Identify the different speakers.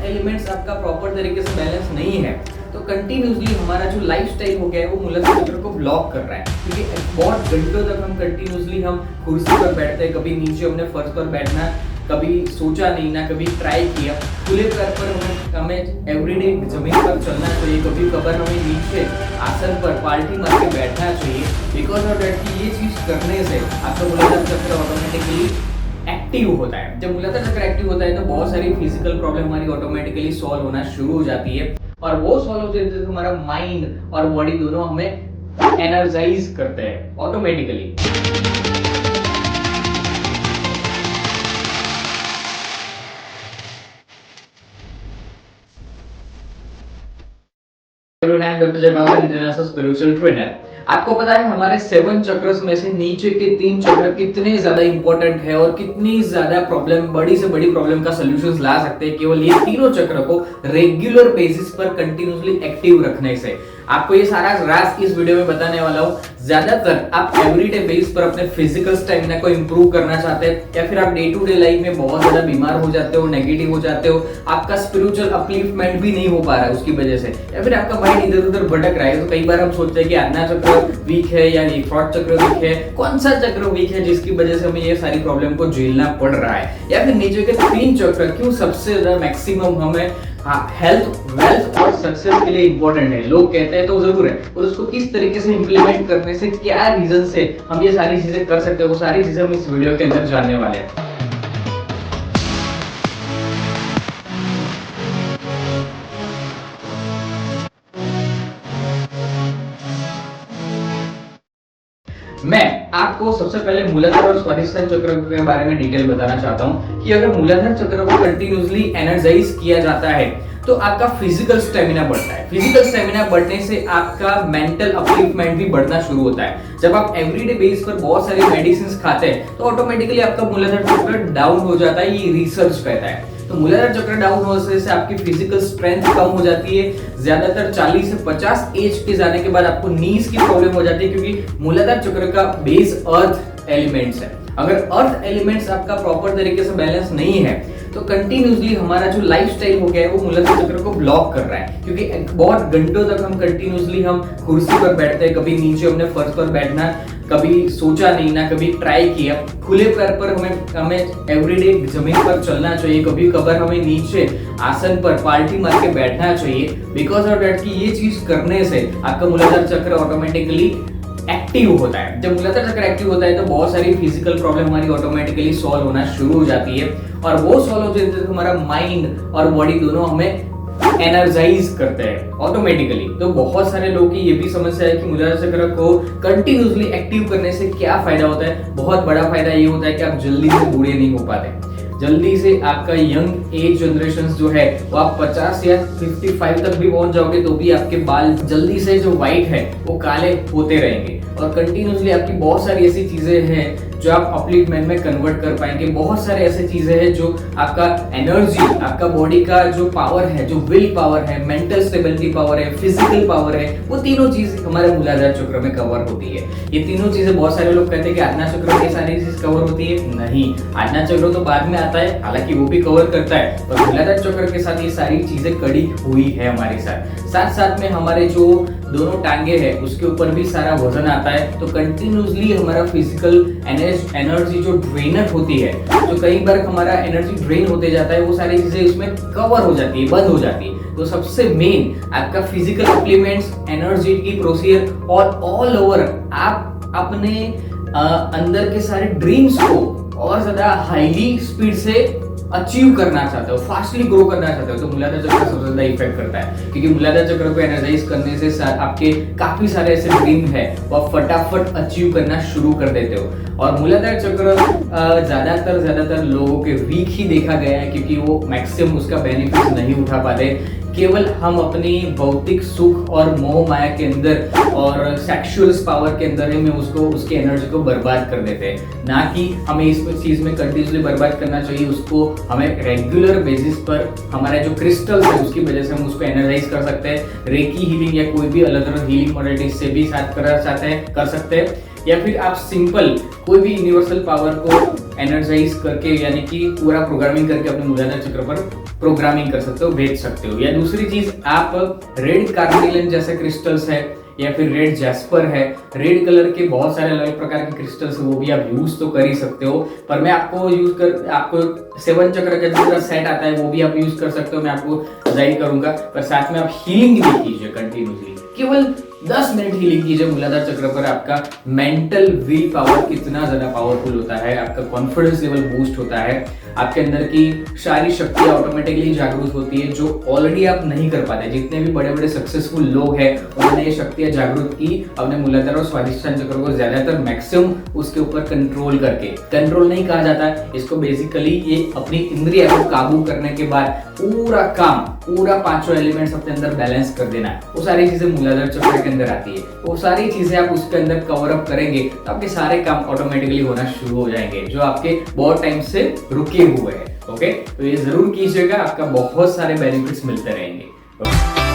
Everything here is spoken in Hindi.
Speaker 1: एलिमेंट्स आपका प्रॉपर तरीके से बैलेंस नहीं है तो कंटिन्यूसली हमारा जो लाइफस्टाइल हो गया है वो मूलाधार चक्र को ब्लॉक कर रहा है, क्योंकि बहुत घंटों तक हम कंटिन्यूसली हम कुर्सी पर बैठते हैं, कभी नीचे हमने फर्श पर बैठना कभी सोचा नहीं ना कभी ट्राई किया। खुले पैर पर हमें एवरीडे जमीन पर चलना चाहिए, कभी कभार हमें नीचे आसन पर पाल्टी मार के बैठना चाहिए। बिकॉज ऑफ दैट कि ये चीज करने से आपका मूलाधार चक्र ऑटोमेटिकली एक्टिव होता है। जब मूलाधार चक्र एक्टिव होता है तो बहुत सारी फिजिकल प्रॉब्लम हमारी ऑटोमेटिकली सॉल्व होना शुरू हो जाती है, और वो सॉल्व होते हैं तो हमारा माइंड और बॉडी दोनों हमें एनर्जाइज करते हैं automatically. Doctor Jaipal international spiritual trainer. आपको पता है हमारे 7 चक्रस में से नीचे के 3 चक्र कितने ज्यादा इंपॉर्टेंट है और कितनी ज्यादा प्रॉब्लम, बड़ी से बड़ी प्रॉब्लम का सॉल्यूशंस ला सकते हैं केवल ये तीनों चक्र को रेगुलर बेसिस पर कंटिन्यूअसली एक्टिव रखने से। आपको ये सारा राज इस वीडियो में बताने वाला हूँ। ज्यादातर आप एवरीडे बेस पर अपने फिजिकल स्टैमिना को इंप्रूव करना चाहते हैं, या फिर आप डे टू डे लाइफ में बहुत ज्यादा बीमार हो जाते हो, नेगेटिव हो जाते हो, आपका स्पिरिचुअल अपलिफ्टमेंट भी नहीं हो पा रहा है उसकी वजह से, या फिर आपका माइंड इधर उधर भटक रहा है। तो कई बार हम सोचते हैं कि आज्ञा चक्र वीक है या थ्रॉट चक्र वीक है, कौन सा चक्र वीक है जिसकी वजह से हमें ये सारी प्रॉब्लम को झेलना पड़ रहा है, या फिर नीचे के 3 चक्र क्यों सबसे ज्यादा मैक्सिमम हमें हेल्थ, वेल्थ और सक्सेस के लिए इंपॉर्टेंट है। लोग कहते हैं तो जरूर है, और उसको किस तरीके से इंप्लीमेंट करने से, क्या रीजन से हम ये सारी चीजें कर सकते हैं, वो सारी चीजें हम इस वीडियो के अंदर जानने वाले हैं। मैं आपको सबसे पहले मूलाधार और स्वादिष्टान चक्र के बारे में डिटेल बताना चाहता हूं कि अगर मूलाधार चक्र को कंटिन्यूअसली एनर्जाइज किया जाता है तो आपका फिजिकल स्टेमिना बढ़ता है। फिजिकल स्टेमिना बढ़ने से आपका मेंटल अपलिफ्टमेंट भी बढ़ना शुरू होता है। जब आप एवरीडे बेस पर बहुत सारी मेडिसिन खाते हैं तो ऑटोमेटिकली आपका मूलाधार चक्र डाउन हो जाता है, ये रिसर्च कहता है। तो मूलाधार चक्र डाउन होने से आपकी फिजिकल स्ट्रेंथ कम हो जाती है। ज्यादातर 40 से 50 एज के जाने के बाद आपको नीज की प्रॉब्लम हो जाती है, क्योंकि मूलाधार चक्र का बेस अर्थ एलिमेंट्स है। अगर अर्थ एलिमेंट्स आपका प्रॉपर तरीके से बैलेंस नहीं है तो कंटिन्यूसली हमारा जो लाइफस्टाइल हो गया है वो मूलाधार चक्र को ब्लॉक कर रहा है, क्योंकि बहुत घंटों तक हम कंटिन्यूसली हम कुर्सी पर बैठते हैं, कभी नीचे हमने फर्श पर बैठना कभी सोचा नहीं ना कभी ट्राई किया। खुले पैर पर हमें एवरीडे जमीन पर चलना चाहिए, कभी कभार हमें नीचे आसन पर पाल्टी मार के बैठना चाहिए। बिकॉज ऑफ दैट कि ये चीज करने से आपका मूलाधार चक्र ऑटोमेटिकली एक्टिव होता है। जब मूलाधार चक्र एक्टिव होता है तो बहुत सारी फिजिकल प्रॉब्लम हमारी ऑटोमेटिकली सॉल्व होना शुरू हो जाती है, और वो सॉल्व होते हैं तो हमारा माइंड और बॉडी दोनों हमें एनर्जाइज करते हैं ऑटोमेटिकली। तो बहुत सारे लोगों की ये भी समस्या है कि मूलाधार चक्र को कंटिन्यूअसली एक्टिव करने से क्या फायदा होता है। बहुत बड़ा फायदा ये होता है कि आप जल्दी से बूढ़े नहीं हो पाते। जल्दी से आपका यंग एज जनरेशन जो है वो आप 50 या 55 तक भी पहुंच जाओगे तो भी आपके बाल जल्दी से जो व्हाइट है वो काले होते रहेंगे, और कंटिन्यूसली आपकी बहुत सारी ऐसी चीजें हैं जो आप अपलिफ्टमेंट में कन्वर्ट कर पाएंगे। बहुत सारे ऐसे चीजें हैं जो आपका एनर्जी, आपका बॉडी का जो पावर है, जो विल पावर है, मेंटल स्टेबिलिटी पावर है, फिजिकल पावर है, वो तीनों चीज हमारे मूलाधार चक्र में कवर होती है। ये तीनों चीजें बहुत सारे लोग कहते हैं कि आज्ञा चक्र में सारी चीज कवर होती है, नहीं, आज्ञा चक्र तो बाद में आता है, हालांकि वो भी कवर करता है, पर मूलाधार चक्र के साथ ये सारी चीजें कड़ी हुई है हमारे साथ। साथ साथ में हमारे जो दोनों टांगे हैं उसके ऊपर भी सारा वजन आता है, तो कंटिन्यूसली हमारा फिजिकल एनर्जी जो ड्रेनर होती है, जो कई बार हमारा एनर्जी ड्रेन होते जाता है, वो सारी चीजें इसमें कवर हो जाती है, बंद हो जाती है। तो सबसे मेन आपका फिजिकल सप्लीमेंट्स, एनर्जी की प्रोसीजर और ऑल ओवर आप अपने अंदर के सारे ड्रीम्स को और ज्यादा हाईली स्पीड से अचीव करना चाहते हो, फास्टली ग्रो करना चाहते हो, तो मूलाधार चक्र सबसे ज्यादा इफेक्ट करता है। क्योंकि मूलाधार चक्र को एनर्जाइज करने से आपके काफी सारे ऐसे ड्रीम है वो आप फटाफट अचीव करना शुरू कर देते हो। और मूलाधार चक्र ज्यादातर लोगों के वीक ही देखा गया है, क्योंकि वो मैक्सिमम उसका बेनिफिट नहीं उठा पाते। केवल हम अपनी भौतिक सुख और मोह माया के अंदर और सेक्सुअल पावर के अंदर ही में उसकी एनर्जी को बर्बाद कर देते हैं, ना कि हमें इस चीज में कंटिन्यूसली बर्बाद करना चाहिए। उसको हमें रेगुलर बेसिस पर हमारे जो क्रिस्टल्स है उसकी वजह से हम उसको एनर्जाइज कर सकते हैं। रेकी हीलिंग या कोई भी अलग अलग हीलिंग मॉडलिटी से भी साथ कर सकते हैं। या फिर आप सिंपल कोई भी यूनिवर्सल पावर को एनर्जाइज करके यानी कि पूरा प्रोग्रामिंग करके अपने मूलाधार चक्र पर प्रोग्रामिंग कर सकते हो, भेज सकते हो। या दूसरी चीज, आप रेड कार्निलन जैसे क्रिस्टल्स है या फिर रेड जैस्पर है, रेड कलर के बहुत सारे अलग प्रकार के क्रिस्टल्स है, वो भी आप यूज तो कर ही सकते हो। पर मैं आपको 7 चक्र का जो सेट आता है वो भी आप यूज कर सकते हो, मैं आपको जाहिर करूंगा। पर साथ में आप हीलिंग भी कीजिए कंटिन्यूसली, केवल 10 मिनट हीलिंग कीजिए मूलाधार चक्र पर। आपका मेंटल विल पावर कितना ज्यादा पावरफुल होता है, आपका कॉन्फिडेंस लेवल बूस्ट होता है, आपके अंदर की सारी शक्तियां ऑटोमेटिकली जागरूक होती है जो ऑलरेडी आप नहीं कर पाते। जितने भी बड़े बड़े सक्सेसफुल लोग हैं उन्होंने ये शक्तियां जागरूक की अपने मूलाधार और स्वादिष्टान चक्र को ज्यादातर मैक्सिमम उसके ऊपर कंट्रोल करके। कंट्रोल नहीं कहा जाता इसको, बेसिकली ये अपनी इंद्रिय को काबू करने के बाद पूरा पांचों एलिमेंट्स अपने अंदर बैलेंस कर देना है, वो सारी चीजें मूलाधार चक्र के अंदर आती है। वो सारी चीजें आप उसके अंदर कवर अप करेंगे तो आपके सारे काम ऑटोमेटिकली होना शुरू हो जाएंगे जो आपके बहुत टाइम से रुके हुए हैं। ओके, तो ये जरूर कीजिएगा, आपका बहुत सारे बेनिफिट्स मिलते रहेंगे।